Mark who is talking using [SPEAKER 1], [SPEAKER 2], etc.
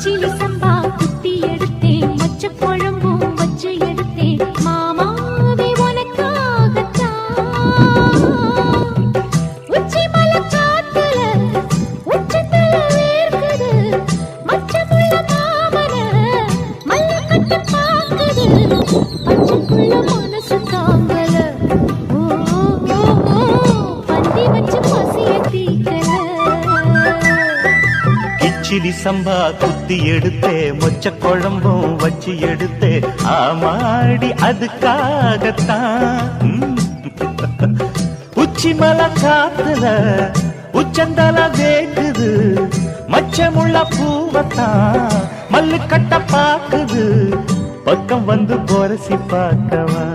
[SPEAKER 1] கிச்சிலி சம்பா குத்தி எடுத்தேன், மச்ச குழம்பும் வச்சு எடுத்தேன், மாமாவே உனக்காகத்தான். உச்சி மலை காத்துல உச்சத்துல வேர்க்குது, மச்சமுள்ள மாமன மல்ல கட்டி பாக்குது, பச்சைக்குள்ள மனசு தாங்கல. ஓ ஓ ஓ பந்தி வச்சு பசிய தீக்கல.
[SPEAKER 2] கிச்சிலி சம்பா குத்தி எடுத்தே, மொச்ச குழம்பும் வச்சு எடுத்தே, ஆமாடி அதுக்காகத்தான். உச்சி மலை காத்துல உச்சந்தல வேக்குது, மச்சமுள்ள பூவத்தான் மல்லு கட்ட பாக்குது, பக்கம் வந்து பொரசி பார்க்கவா.